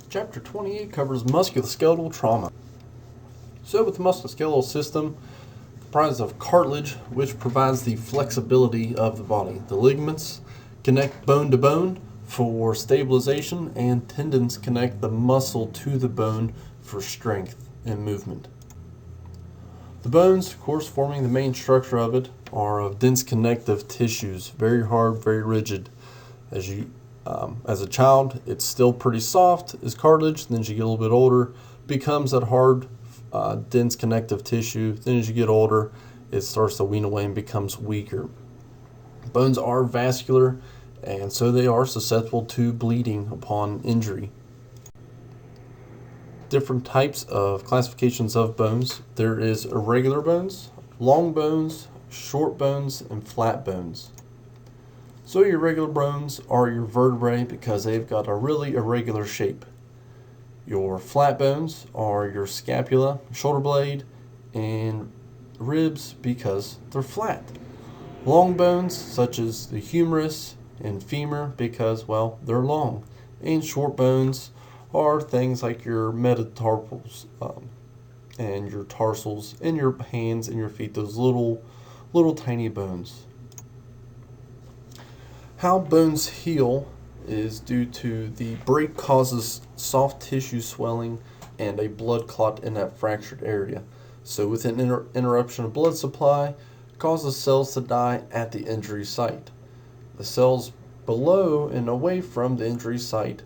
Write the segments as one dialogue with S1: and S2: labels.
S1: Chapter 28 covers musculoskeletal trauma. So with the musculoskeletal system, comprised of cartilage, which provides the flexibility of the body. The ligaments connect bone to bone for stabilization, and tendons connect the muscle to the bone for strength and movement. The bones, of course, forming the main structure of it, are of dense connective tissues, very hard, very rigid. As a child, it's still pretty soft as cartilage. Then as you get a little bit older, becomes that hard, dense connective tissue. Then as you get older, it starts to wean away and becomes weaker. Bones are vascular, and so they are susceptible to bleeding upon injury. Different types of classifications of bones. There is irregular bones, long bones, short bones, and flat bones. So your regular bones are your vertebrae because they've got a really irregular shape. Your flat bones are your scapula, shoulder blade, and ribs because they're flat. Long bones such as the humerus and femur because, well, they're long. And short bones are things like your metatarsals and your tarsals and your hands and your feet, those little tiny bones. How bones heal is due to the break causes soft tissue swelling and a blood clot in that fractured area. So with an interruption of blood supply, causes cells to die at the injury site. The cells below and away from the injury site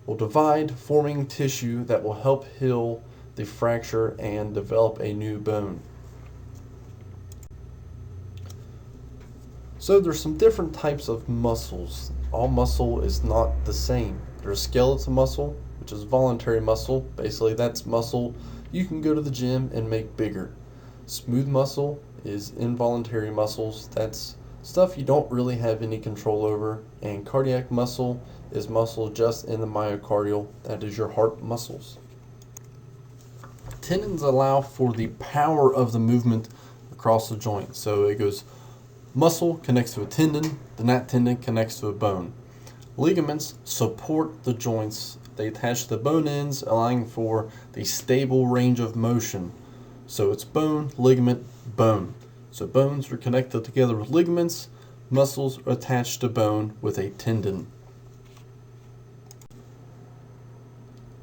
S1: will divide, forming tissue that will help heal the fracture and develop a new bone. So there's some different types of muscles. All muscle is not the same. There's skeletal muscle, which is voluntary muscle. Basically, that's muscle you can go to the gym and make bigger. Smooth muscle is involuntary muscles. That's stuff you don't really have any control over. And cardiac muscle is muscle just in the myocardial. That is your heart muscles. Tendons allow for the power of the movement across the joint. So it goes muscle connects to a tendon, then that tendon connects to a bone. Ligaments support the joints. They attach to the bone ends, allowing for the stable range of motion. So it's bone, ligament, bone. So bones are connected together with ligaments. Muscles are attached to bone with a tendon.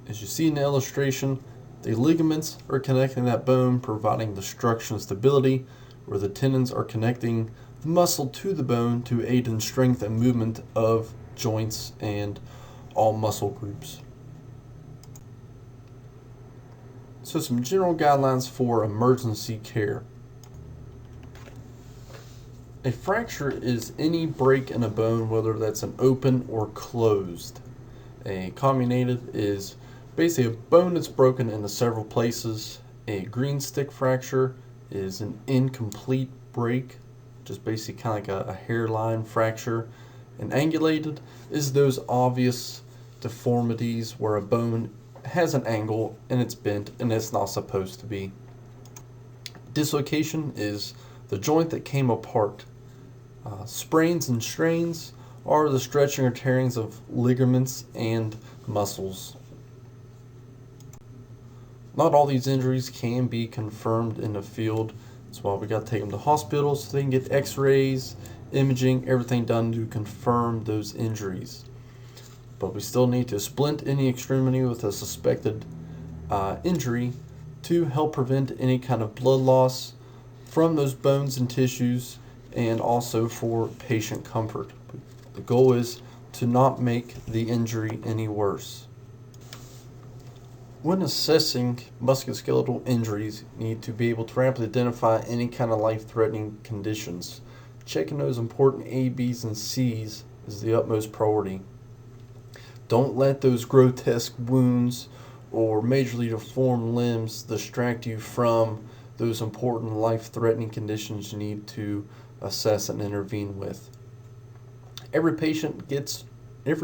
S1: As you see in the illustration, the ligaments are connecting that bone, providing the structure and stability, where the tendons are connecting the muscle to the bone to aid in strength and movement of joints and all muscle groups. So some general guidelines for emergency care. A fracture is any break in a bone, whether that's an open or closed. A comminuted is basically a bone that's broken into several places. A green stick fracture is an incomplete break, just basically kind of like a hairline fracture. And angulated is those obvious deformities where a bone has an angle and it's bent and it's not supposed to be. Dislocation is the joint that came apart. Sprains and strains are the stretching or tearings of ligaments and muscles. Not all these injuries can be confirmed in the field. That's why we got to take them to hospitals so they can get x-rays, imaging, everything done to confirm those injuries. But we still need to splint any extremity with a suspected injury to help prevent any kind of blood loss from those bones and tissues, and also for patient comfort. The goal is to not make the injury any worse. When assessing musculoskeletal injuries, you need to be able to rapidly identify any kind of life-threatening conditions. Checking those important A, B's, and C's is the utmost priority. Don't let those grotesque wounds or majorly deformed limbs distract you from those important life-threatening conditions you need to assess and intervene with. Every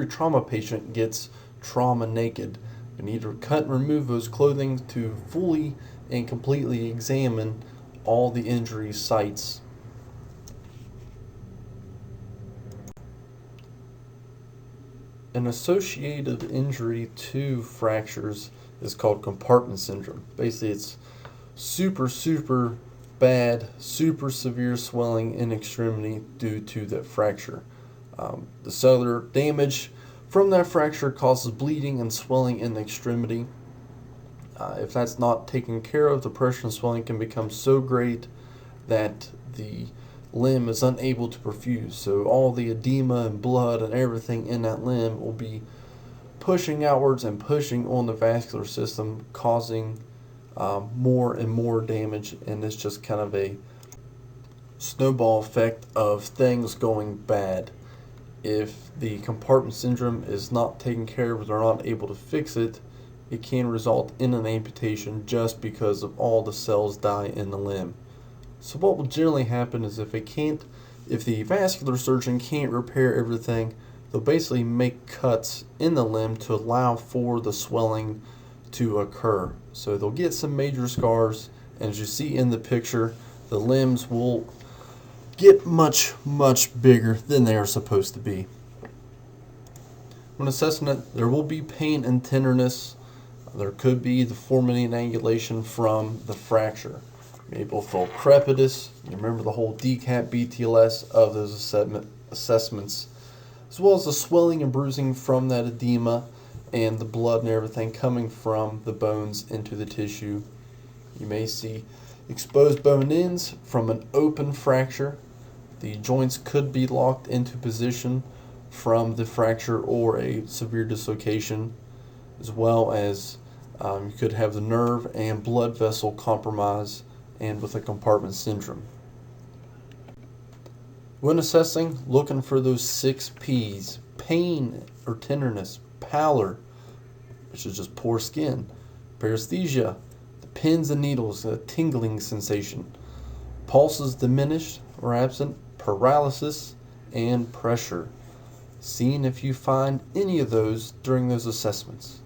S1: trauma patient gets trauma naked. You need to cut and remove those clothing to fully and completely examine all the injury sites. An associated injury to fractures is called compartment syndrome. Basically, it's super bad, super severe swelling in extremity due to that fracture. The cellular damage from that fracture causes bleeding and swelling in the extremity. If that's not taken care of, the pressure and swelling can become so great that the limb is unable to perfuse. So all the edema and blood and everything in that limb will be pushing outwards and pushing on the vascular system, causing more and more damage, and it's just kind of a snowball effect of things going bad. If the compartment syndrome is not taken care of, or they're not able to fix it, it can result in an amputation just because of all the cells die in the limb. So what will generally happen is if the vascular surgeon can't repair everything, they'll basically make cuts in the limb to allow for the swelling to occur. So they'll get some major scars, and as you see in the picture, the limbs will get much bigger than they are supposed to be. When assessing it, there will be pain and tenderness. There could be deformity and angulation from the fracture. Maybe you'll feel crepitus. You remember the whole DCAT BTLS of those assessments, as well as the swelling and bruising from that edema and the blood and everything coming from the bones into the tissue. You may see exposed bone ends from an open fracture. The joints could be locked into position from the fracture or a severe dislocation, as well as you could have the nerve and blood vessel compromise, and with a compartment syndrome. When assessing, looking for those 6 P's: pain or tenderness, pallor, which is just poor skin, paresthesia, the pins and needles, a tingling sensation, pulses diminished or absent, paralysis, and pressure. Seeing if you find any of those during those assessments.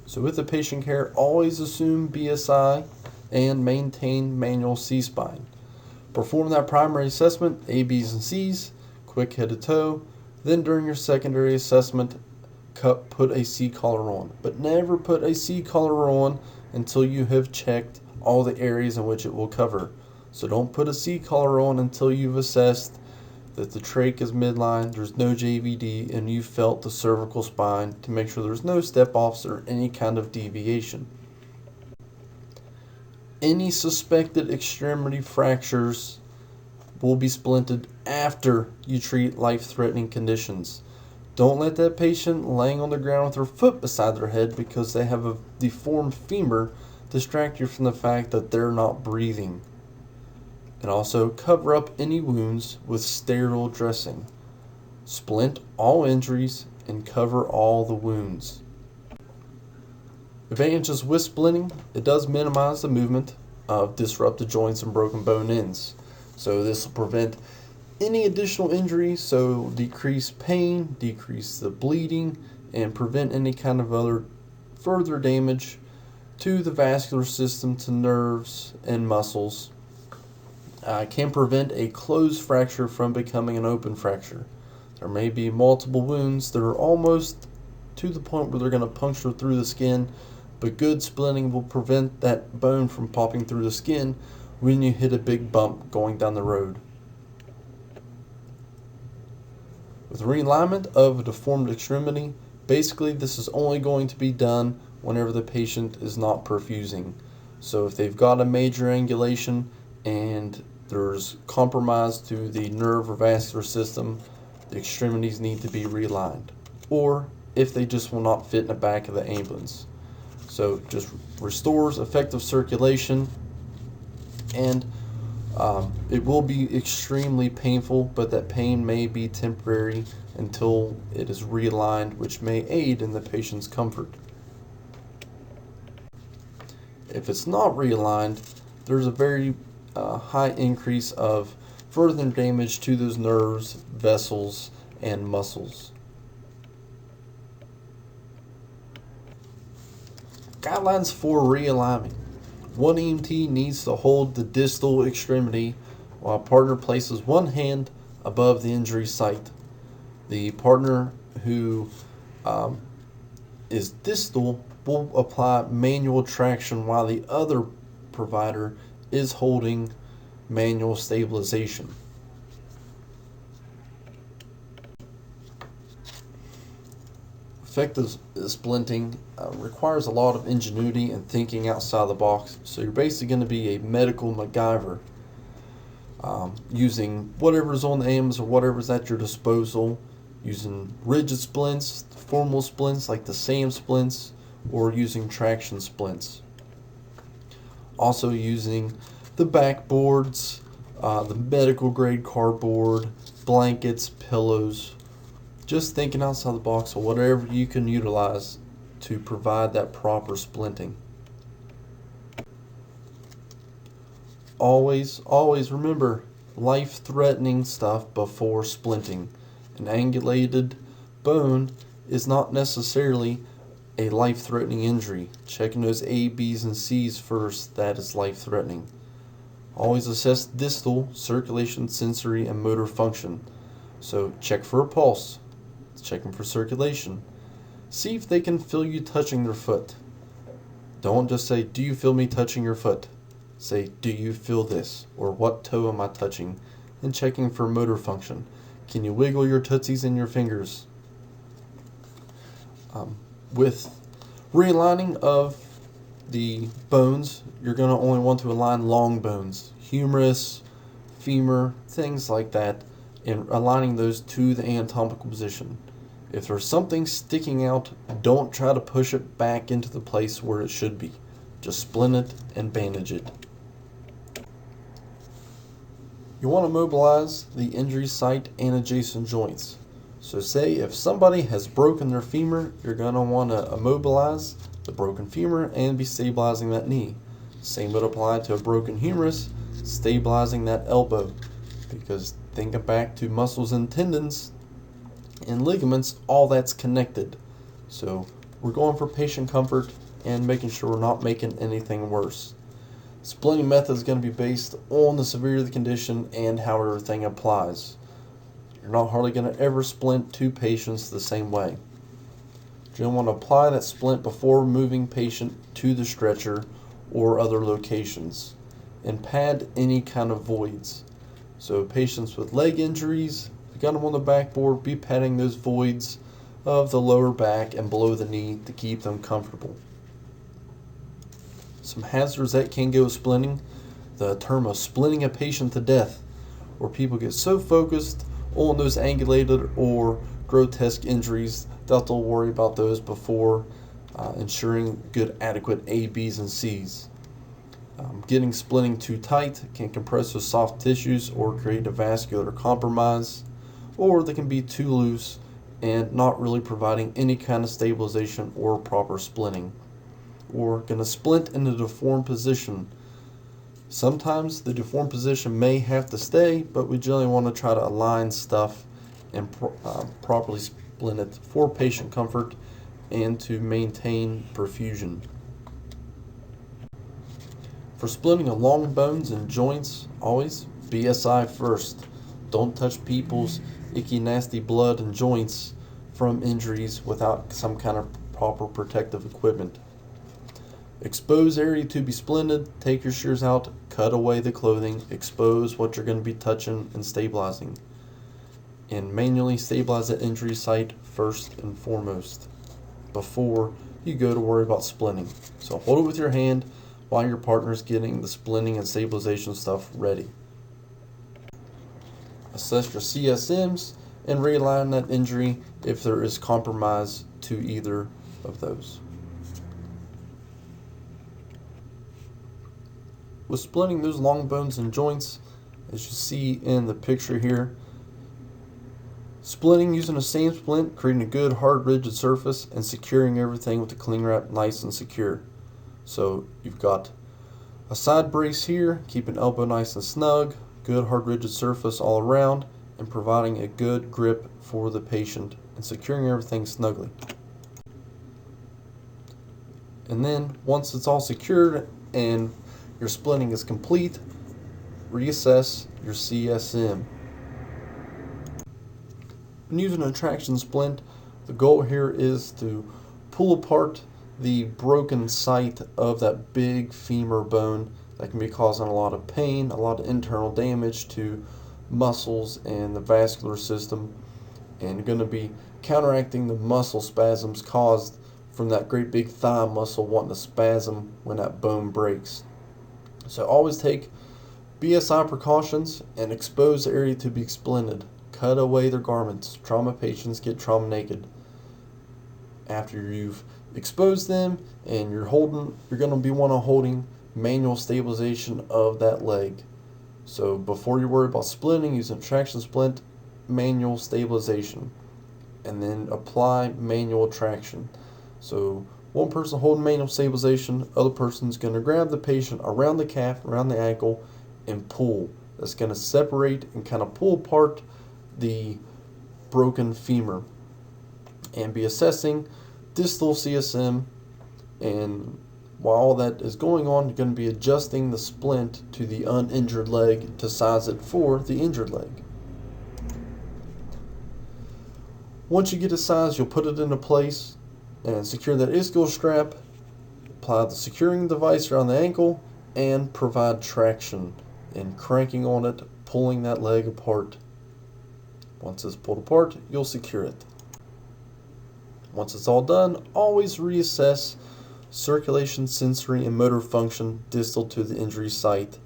S1: So with the patient care, always assume BSI and maintain manual C-spine. Perform that primary assessment, A, B's, and C's, quick head to toe. Then during your secondary assessment, put a C-collar on. But never put a C-collar on until you have checked all the areas in which it will cover. So don't put a C-collar on until you've assessed that the trach is midline, there's no JVD, and you felt the cervical spine to make sure there's no step-offs or any kind of deviation. Any suspected extremity fractures will be splinted after you treat life-threatening conditions. Don't let that patient laying on the ground with their foot beside their head because they have a deformed femur distract you from the fact that they're not breathing. And also cover up any wounds with sterile dressing. Splint all injuries and cover all the wounds. Advantages with splinting: it does minimize the movement of disrupted joints and broken bone ends. So this will prevent any additional injury, so decrease pain, decrease the bleeding, and prevent any kind of other further damage to the vascular system, to nerves and muscles. Can prevent a closed fracture from becoming an open fracture. There may be multiple wounds that are almost to the point where they're going to puncture through the skin, but good splinting will prevent that bone from popping through the skin when you hit a big bump going down the road. With realignment of a deformed extremity, basically this is only going to be done whenever the patient is not perfusing. So if they've got a major angulation and there's compromise to the nerve or vascular system, the extremities need to be realigned. Or if they just will not fit in the back of the ambulance. So just restores effective circulation, and it will be extremely painful, but that pain may be temporary until it is realigned, which may aid in the patient's comfort. If it's not realigned, there's a very high increase of further damage to those nerves, vessels, and muscles. Guidelines for realignment. One EMT needs to hold the distal extremity while a partner places one hand above the injury site. The partner who is distal will apply manual traction while the other provider is holding manual stabilization. Effective splinting requires a lot of ingenuity and thinking outside the box, so you're basically going to be a medical MacGyver, using whatever's on the AIMS or whatever's at your disposal, using rigid splints, formal splints like the SAM splints, or using traction splints. Also using the backboards, the medical grade cardboard, blankets, pillows, just thinking outside the box of whatever you can utilize to provide that proper splinting. Always remember life-threatening stuff before splinting. An angulated bone is not necessarily a life-threatening injury. Checking those A, B's, and C's first, that is life-threatening. Always assess distal, circulation, sensory, and motor function. So check for a pulse. Check them for circulation. See if they can feel you touching their foot. Don't just say, "Do you feel me touching your foot?" Say, "Do you feel this?" or "What toe am I touching?" And checking for motor function. Can you wiggle your tootsies and your fingers? With realigning of the bones, you're going to only want to align long bones, humerus, femur, things like that, and aligning those to the anatomical position. If there's something sticking out, don't try to push it back into the place where it should be. Just splint it and bandage it. You want to mobilize the injury site and adjacent joints. So say if somebody has broken their femur, you're going to want to immobilize the broken femur and be stabilizing that knee. Same would apply to a broken humerus, stabilizing that elbow. Because thinking back to muscles and tendons and ligaments, all that's connected. So we're going for patient comfort and making sure we're not making anything worse. Splinting method is going to be based on the severity of the condition and how everything applies. You're not hardly going to ever splint two patients the same way. You're going to want to apply that splint before moving patient to the stretcher or other locations, and pad any kind of voids. So patients with leg injuries, if you got them on the backboard, be padding those voids of the lower back and below the knee to keep them comfortable. Some hazards that can go with splinting: the term of splinting a patient to death, where people get so focused on those angulated or grotesque injuries that they'll worry about those before ensuring good adequate A, B's, and C's. Getting splinting too tight can compress those soft tissues or create a vascular compromise, or they can be too loose and not really providing any kind of stabilization or proper splinting. Or going to splint in a deformed position. Sometimes the deformed position may have to stay, but we generally want to try to align stuff and properly splint it for patient comfort and to maintain perfusion. For splinting of long bones and joints, always BSI first. Don't touch people's icky, nasty blood and joints from injuries without some kind of proper protective equipment. Expose area to be splinted, take your shears out, cut away the clothing, expose what you're going to be touching and stabilizing. And manually stabilize that injury site first and foremost before you go to worry about splinting. So hold it with your hand while your partner's getting the splinting and stabilization stuff ready. Assess your CSMs and realign that injury if there is compromise to either of those. With splitting those long bones and joints, as you see in the picture here, splitting using a SAM splint, creating a good hard rigid surface and securing everything with the cling wrap nice and secure. So you've got a side brace here, keeping elbow nice and snug, good hard rigid surface all around, and providing a good grip for the patient and securing everything snugly. And then once it's all secured and your splitting is complete, reassess your CSM. When using a traction splint, the goal here is to pull apart the broken site of that big femur bone that can be causing a lot of pain, a lot of internal damage to muscles and the vascular system, and going to be counteracting the muscle spasms caused from that great big thigh muscle wanting to spasm when that bone breaks. So always take BSI precautions and expose the area to be splinted. Cut away their garments. Trauma patients get trauma naked. After you've exposed them and you're going to be holding manual stabilization of that leg. So before you worry about splinting, use a traction splint, manual stabilization, and then apply manual traction. So one person holding manual stabilization, other person's going to grab the patient around the calf, around the ankle, and pull. That's going to separate and kind of pull apart the broken femur, and be assessing distal CSM. And while all that is going on, you're going to be adjusting the splint to the uninjured leg to size it for the injured leg. Once you get it sized, you'll put it into place and secure that ischial strap, apply the securing device around the ankle, and provide traction and cranking on it, pulling that leg apart. Once it's pulled apart, you'll secure it. Once it's all done, always reassess circulation, sensory, and motor function distal to the injury site.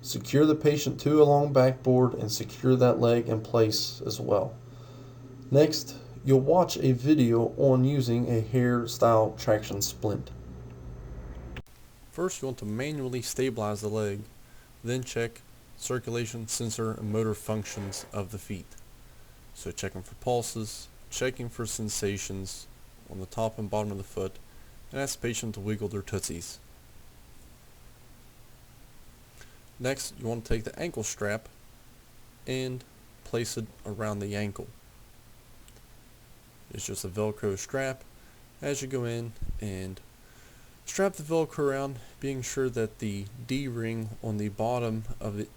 S1: Secure the patient to a long backboard and secure that leg in place as well. Next, you'll watch a video on using a hair-style traction splint. First, you want to manually stabilize the leg, then check circulation, sensor, and motor functions of the feet. So checking for pulses, checking for sensations on the top and bottom of the foot, and ask the patient to wiggle their tootsies. Next, you want to take the ankle strap and place it around the ankle. It's just a Velcro strap. As you go in and strap the Velcro around, being sure that the D-ring on the bottom of the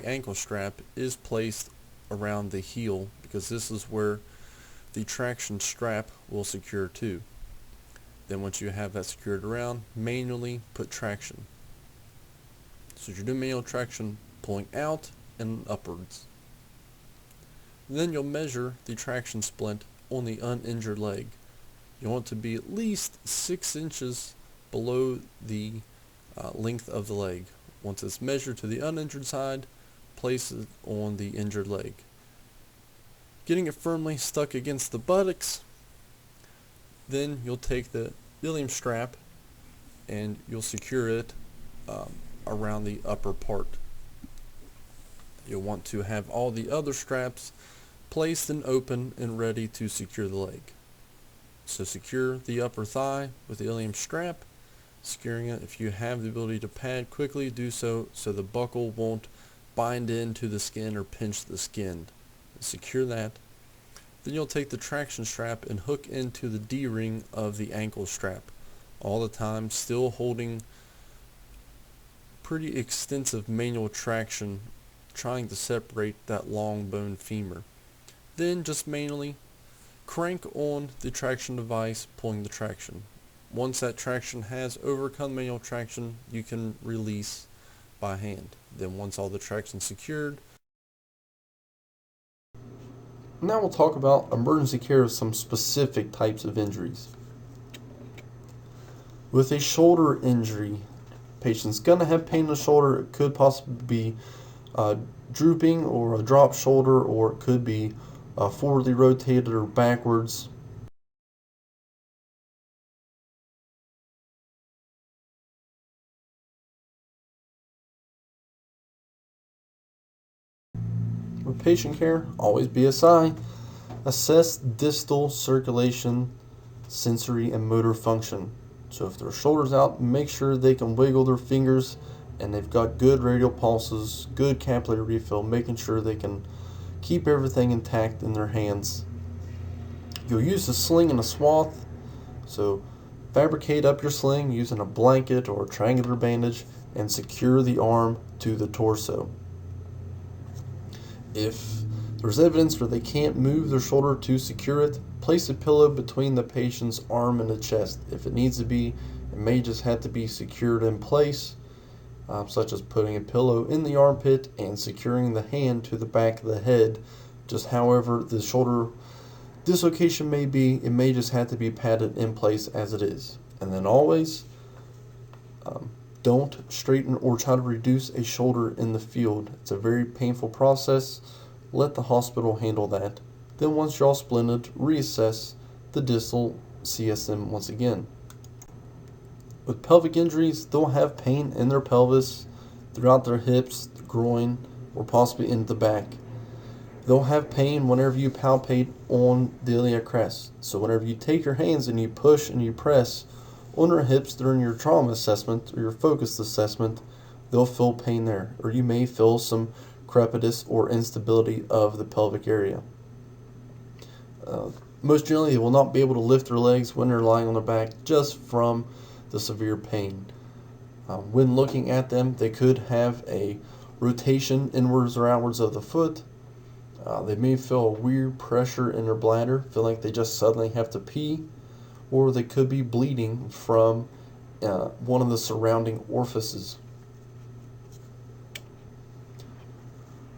S1: ankle strap is placed around the heel, because this is where the traction strap will secure to. Then once you have that secured around, manually put traction. So you're doing manual traction, pulling out and upwards. Then you'll measure the traction splint on the uninjured leg. You want it to be at least 6 inches below the length of the leg. Once it's measured to the uninjured side, place it on the injured leg. Getting it firmly stuck against the buttocks, then you'll take the ilium strap and you'll secure it around the upper part. You'll want to have all the other straps placed and open and ready to secure the leg. So secure the upper thigh with the ilium strap, securing it. If you have the ability to pad, quickly do so the buckle won't bind into the skin or pinch the skin. Secure that. Then you'll take the traction strap and hook into the D-ring of the ankle strap, all the time still holding pretty extensive manual traction, trying to separate that long bone femur. Then just manually crank on the traction device, pulling the traction. Once that traction has overcome manual traction, you can release by hand. Then once all the traction is secured. Now we'll talk about emergency care of some specific types of injuries. With a shoulder injury, patient's going to have pain in the shoulder. It could possibly be drooping or a drop shoulder, or it could be forwardly rotated or backwards. With patient care, always BSI. Assess distal circulation, sensory, and motor function. So if their shoulder's out, make sure they can wiggle their fingers and they've got good radial pulses, good capillary refill, making sure they can keep everything intact in their hands. You'll use a sling and a swath, so fabricate up your sling using a blanket or a triangular bandage and secure the arm to the torso. If there's evidence where they can't move their shoulder to secure it, place a pillow between the patient's arm and the chest. If it needs to be, it may just have to be secured in place, such as putting a pillow in the armpit and securing the hand to the back of the head. Just however the shoulder dislocation may be, it may just have to be padded in place as it is. And then always, don't straighten or try to reduce a shoulder in the field. It's a very painful process. Let the hospital handle that. Then once you're all splinted, reassess the distal CSM once again. With pelvic injuries, they'll have pain in their pelvis, throughout their hips, the groin, or possibly in the back. They'll have pain whenever you palpate on the iliac crest. So whenever you take your hands and you push and you press on their hips during your trauma assessment or your focused assessment, they'll feel pain there. Or you may feel some crepitus or instability of the pelvic area. Most generally, they will not be able to lift their legs when they're lying on their back just from the severe pain. When looking at them, they could have a rotation inwards or outwards of the foot. They may feel a weird pressure in their bladder, feel like they just suddenly have to pee, or they could be bleeding from one of the surrounding orifices.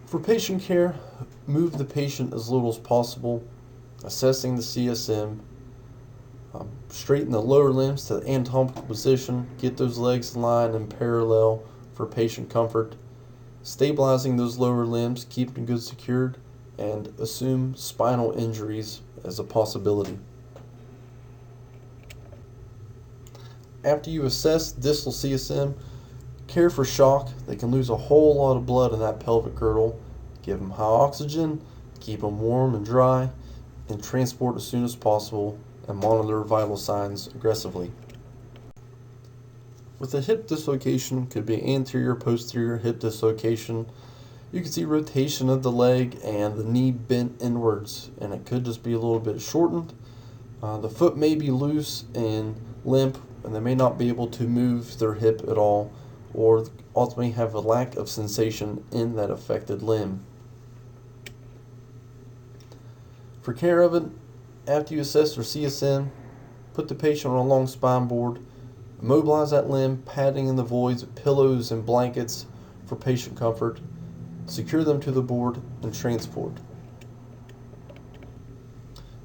S1: For patient care, move the patient as little as possible, assessing the CSM, straighten the lower limbs to the anatomical position, get those legs in line and parallel for patient comfort, stabilizing those lower limbs, keep them good secured, and assume spinal injuries as a possibility. After you assess distal CSM, care for shock. They can lose a whole lot of blood in that pelvic girdle. Give them high oxygen, keep them warm and dry, and transport as soon as possible, and monitor vital signs aggressively. With a hip dislocation, could be anterior, posterior hip dislocation. You can see rotation of the leg and the knee bent inwards, and it could just be a little bit shortened. The foot may be loose and limp, and they may not be able to move their hip at all, or ultimately have a lack of sensation in that affected limb. For care of it, after you assess their CSM, put the patient on a long spine board, immobilize that limb, padding in the voids, pillows and blankets for patient comfort, secure them to the board, and transport.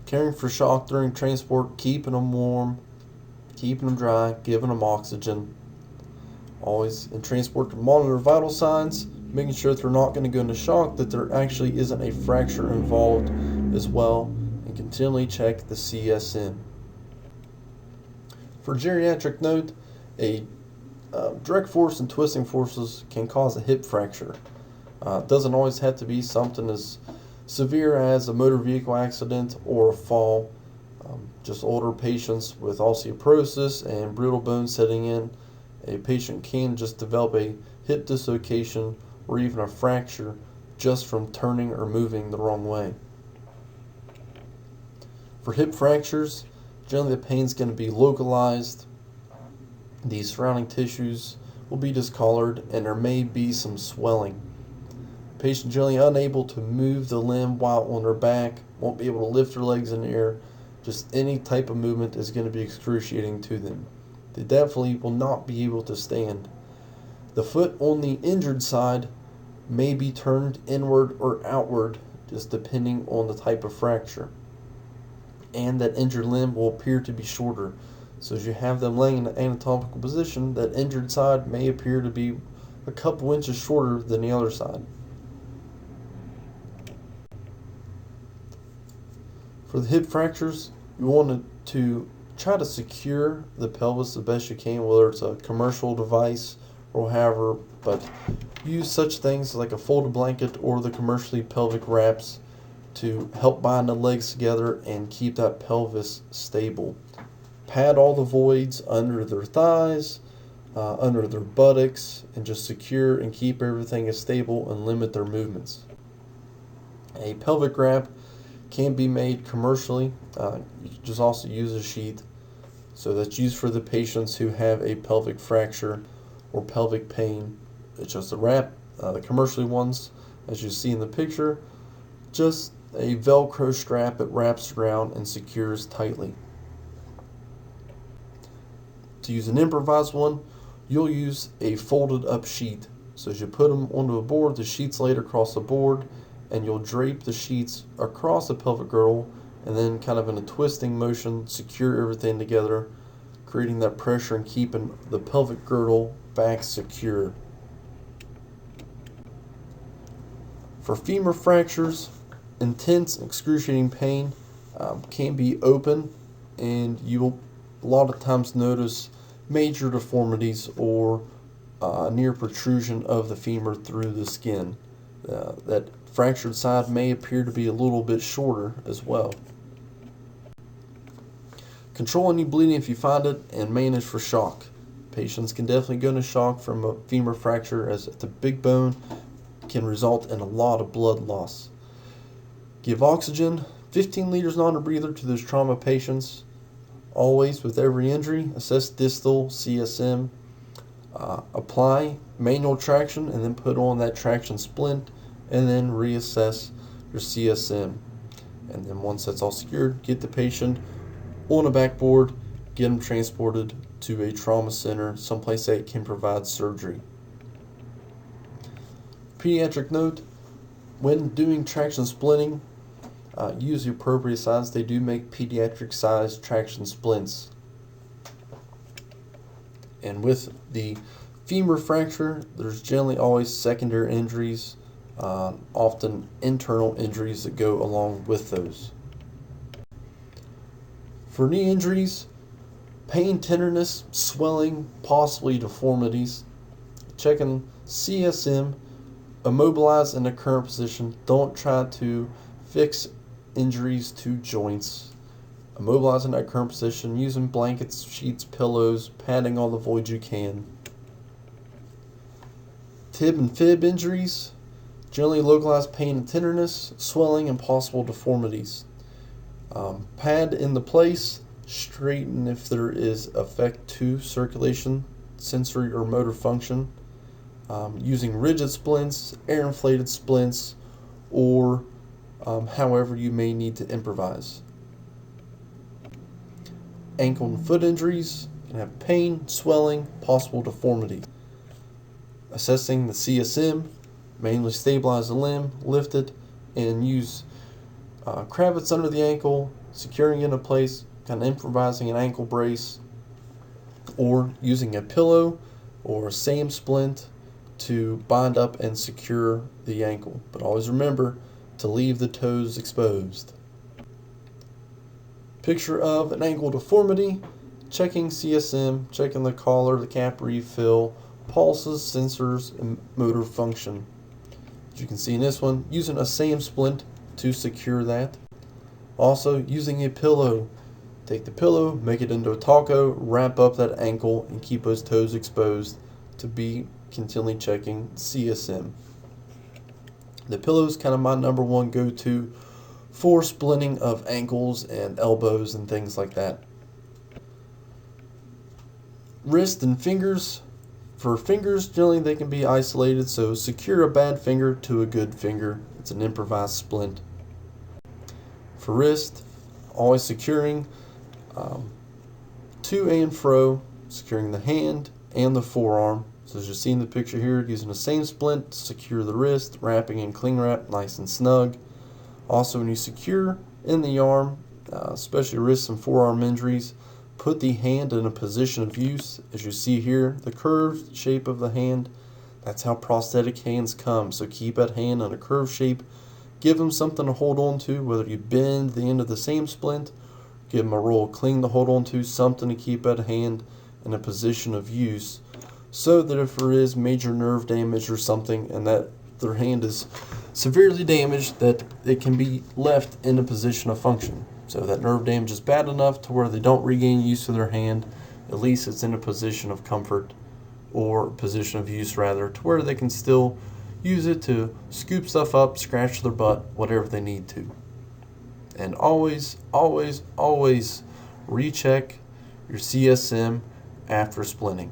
S1: Caring for shock during transport, keeping them warm, keeping them dry, giving them oxygen. Always in transport to monitor vital signs, making sure that they're not going to go into shock, that there actually isn't a fracture involved as well, and continually check the CSM. For geriatric note, a direct force and twisting forces can cause a hip fracture. It doesn't always have to be something as severe as a motor vehicle accident or a fall. Just older patients with osteoporosis and brittle bones setting in, a patient can just develop a hip dislocation or even a fracture just from turning or moving the wrong way. For hip fractures, generally the pain is going to be localized. The surrounding tissues will be discolored, and there may be some swelling. The patient generally unable to move the limb while on their back, won't be able to lift their legs in the air. Just any type of movement is going to be excruciating to them. They definitely will not be able to stand. The foot on the injured side may be turned inward or outward, just depending on the type of fracture. And that injured limb will appear to be shorter. So as you have them laying in an anatomical position, that injured side may appear to be a couple inches shorter than the other side. For the hip fractures, you want to try to secure the pelvis the best you can, whether it's a commercial device or however, but use such things like a folded blanket or the commercially pelvic wraps to help bind the legs together and keep that pelvis stable. Pad all the voids under their thighs, under their buttocks, and just secure and keep everything as stable and limit their movements. A pelvic wrap can be made commercially. You can just also use a sheath. So that's used for the patients who have a pelvic fracture or pelvic pain. It's just a wrap. The commercially ones, as you see in the picture, just a Velcro strap that wraps around and secures tightly. To use an improvised one, you'll use a folded up sheet. So as you put them onto a board, the sheet's laid across the board, and you'll drape the sheets across the pelvic girdle, and then kind of in a twisting motion, secure everything together, creating that pressure and keeping the pelvic girdle back secure. For femur fractures, intense excruciating pain can be open, and you will a lot of times notice major deformities or near protrusion of the femur through the skin. That fractured side may appear to be a little bit shorter as well. Control any bleeding if you find it, and manage for shock. Patients can definitely go into shock from a femur fracture, as the big bone can result in a lot of blood loss. Give oxygen, 15 liters non-rebreather to those trauma patients. Always, with every injury, assess distal CSM. Apply manual traction and then put on that traction splint, and then reassess your CSM. And then once that's all secured, get the patient on a backboard, get them transported to a trauma center, someplace that can provide surgery. Pediatric note: when doing traction splinting, use the appropriate size. They do make pediatric size traction splints. And with the femur fracture, there's generally always secondary injuries, often internal injuries that go along with those. For knee injuries, pain, tenderness, swelling, possibly deformities, checking CSM, immobilize in the current position. Don't try to fix injuries to joints. Immobilize in that current position, using blankets, sheets, pillows, padding all the voids you can. Tib and fib injuries, generally localized pain and tenderness, swelling, and possible deformities. Pad in the place, straighten if there is effect to circulation, sensory or motor function. Using rigid splints, air inflated splints, or however you may need to improvise. Ankle and foot injuries can have pain, swelling, possible deformity. Assessing the CSM, manually stabilize the limb, lift it, and use cravats under the ankle, securing it into place, kind of improvising an ankle brace, or using a pillow or a SAM splint to bind up and secure the ankle. But always remember to leave the toes exposed. Picture of an ankle deformity, checking CSM, checking the collar, the cap refill, pulses, sensors, and motor function. As you can see in this one, using a SAM splint to secure that. Also using a pillow. Take the pillow, make it into a taco, wrap up that ankle, and keep those toes exposed to be continually checking CSM. The pillow is kind of my number one go-to for splinting of ankles and elbows and things like that. Wrist and fingers. For fingers, generally they can be isolated, so secure a bad finger to a good finger. It's an improvised splint. For wrist, always securing to and fro, securing the hand and the forearm. So as you see in the picture here, using the same splint to secure the wrist, wrapping in cling wrap nice and snug. Also, when you secure in the arm, especially wrist and forearm injuries, put the hand in a position of use. As you see here, the curved shape of the hand, that's how prosthetic hands come. So keep that hand in a curved shape. Give them something to hold on to, whether you bend the end of the same splint, give them a roll of cling to hold on to, something to keep that hand in a position of use, so that if there is major nerve damage or something and that their hand is severely damaged, that it can be left in a position of function. So that nerve damage is bad enough to where they don't regain use of their hand, at least it's in a position of comfort, or position of use rather, to where they can still use it to scoop stuff up, scratch their butt, whatever they need to. And always, always, always recheck your CSM after splinting.